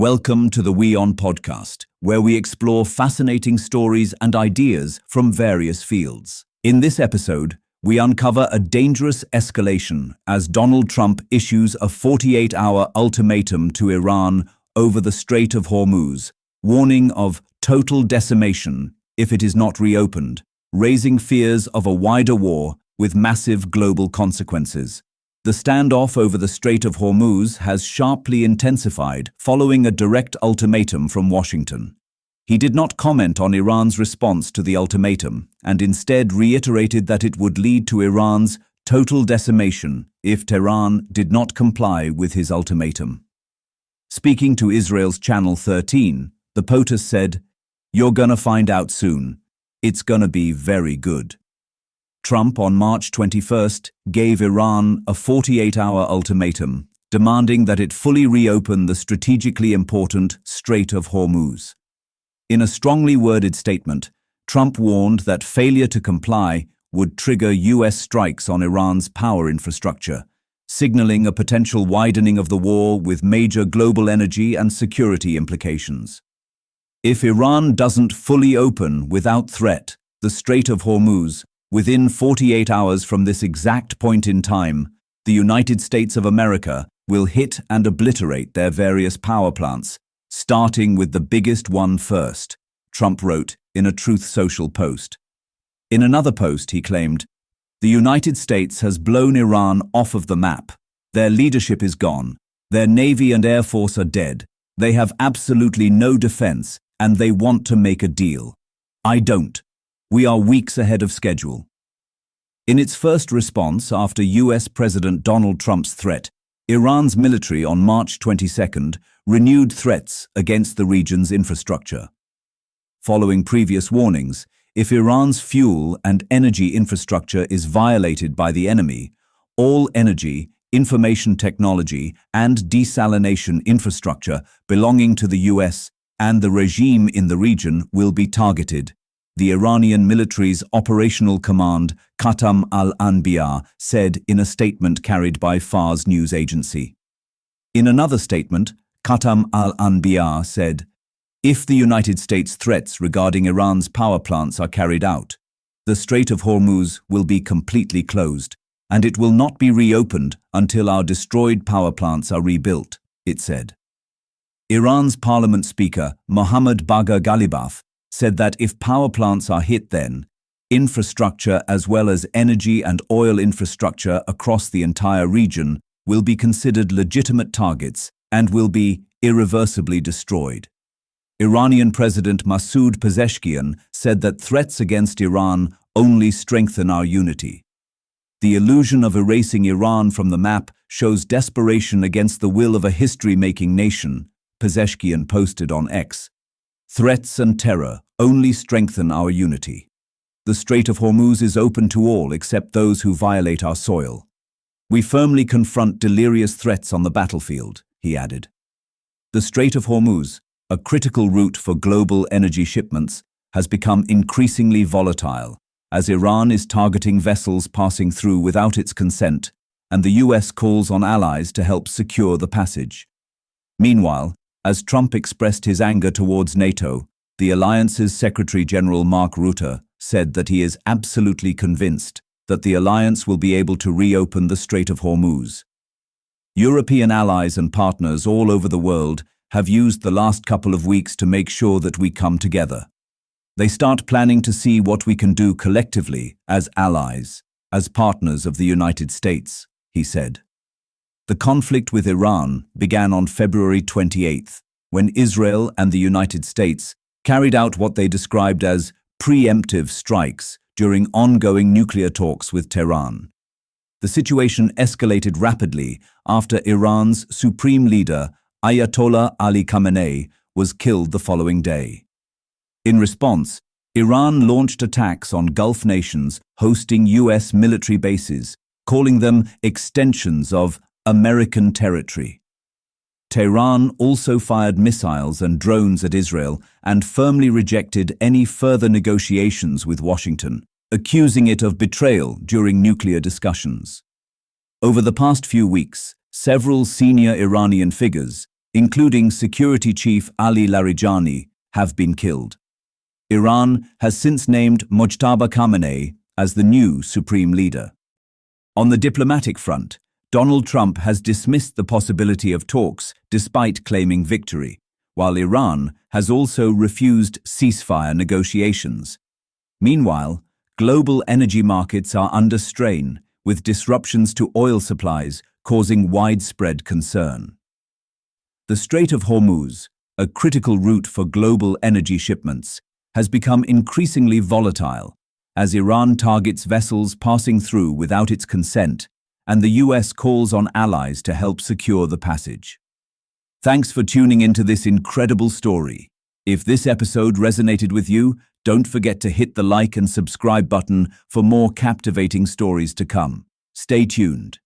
Welcome to the WION podcast, where we explore fascinating stories and ideas from various fields. In this episode, we uncover a dangerous escalation as Donald Trump issues a 48-hour ultimatum to Iran over the Strait of Hormuz, warning of total decimation if it is not reopened, raising fears of a wider war with massive global consequences. The standoff over the Strait of Hormuz has sharply intensified following a direct ultimatum from Washington. He did not comment on Iran's response to the ultimatum and instead reiterated that it would lead to Iran's total decimation if Tehran did not comply with his ultimatum. Speaking to Israel's Channel 13, the POTUS said, "You're gonna find out soon. It's gonna be very good." Trump on March 21st gave Iran a 48-hour ultimatum, demanding that it fully reopen the strategically important Strait of Hormuz. In a strongly worded statement, Trump warned that failure to comply would trigger U.S. strikes on Iran's power infrastructure, signaling a potential widening of the war with major global energy and security implications. If Iran doesn't fully open without threat the Strait of Hormuz, within 48 hours from this exact point in time, the United States of America will hit and obliterate their various power plants, starting with the biggest one first, Trump wrote in a Truth Social post. In another post, he claimed, "The United States has blown Iran off of the map. Their leadership is gone. Their Navy and Air Force are dead. They have absolutely no defense, and they want to make a deal. I don't. We are weeks ahead of schedule." In its first response after US President Donald Trump's threat, Iran's military on March 22nd renewed threats against the region's infrastructure. Following previous warnings, if Iran's fuel and energy infrastructure is violated by the enemy, all energy, information technology, and desalination infrastructure belonging to the US and the regime in the region will be targeted. The Iranian military's operational command, Qatam al-Anbiya, said in a statement carried by Fars news agency. In another statement, Qatam al-Anbiya said, "If the United States' threats regarding Iran's power plants are carried out, the Strait of Hormuz will be completely closed, and it will not be reopened until our destroyed power plants are rebuilt," it said. Iran's parliament speaker, Mohammad Bagher Ghalibaf, said that if power plants are hit, then infrastructure as well as energy and oil infrastructure across the entire region will be considered legitimate targets and will be irreversibly destroyed. Iranian President Masoud Pezeshkian said that threats against Iran only strengthen our unity. "The illusion of erasing Iran from the map shows desperation against the will of a history-making nation," Pezeshkian posted on X. "Threats and terror only strengthen our unity. The Strait of Hormuz is open to all except those who violate our soil. We firmly confront delirious threats on the battlefield," he added. The Strait of Hormuz, a critical route for global energy shipments, has become increasingly volatile as Iran is targeting vessels passing through without its consent, and the US calls on allies to help secure the passage. Meanwhile, as Trump expressed his anger towards NATO, the alliance's Secretary General Mark Rutte said that he is absolutely convinced that the alliance will be able to reopen the Strait of Hormuz. European allies and partners all over the world have used the last couple of weeks to make sure that we come together. They start planning to see what we can do collectively as allies, as partners of the United States, he said. The conflict with Iran began on February 28th, when Israel and the United States carried out what they described as preemptive strikes during ongoing nuclear talks with Tehran. The situation escalated rapidly after Iran's supreme leader, Ayatollah Ali Khamenei, was killed the following day. In response, Iran launched attacks on Gulf nations hosting US military bases, calling them extensions of American territory. Tehran also fired missiles and drones at Israel and firmly rejected any further negotiations with Washington, accusing it of betrayal during nuclear discussions. Over the past few weeks, several senior Iranian figures, including Security Chief Ali Larijani, have been killed. Iran has since named Mojtaba Khamenei as the new supreme leader. On the diplomatic front, Donald Trump has dismissed the possibility of talks despite claiming victory, while Iran has also refused ceasefire negotiations. Meanwhile, global energy markets are under strain, with disruptions to oil supplies causing widespread concern. The Strait of Hormuz, a critical route for global energy shipments, has become increasingly volatile as Iran targets vessels passing through without its consent, and the US calls on allies to help secure the passage. Thanks for tuning into this incredible story. If this episode resonated with you, don't forget to hit the like and subscribe button for more captivating stories to come. Stay tuned.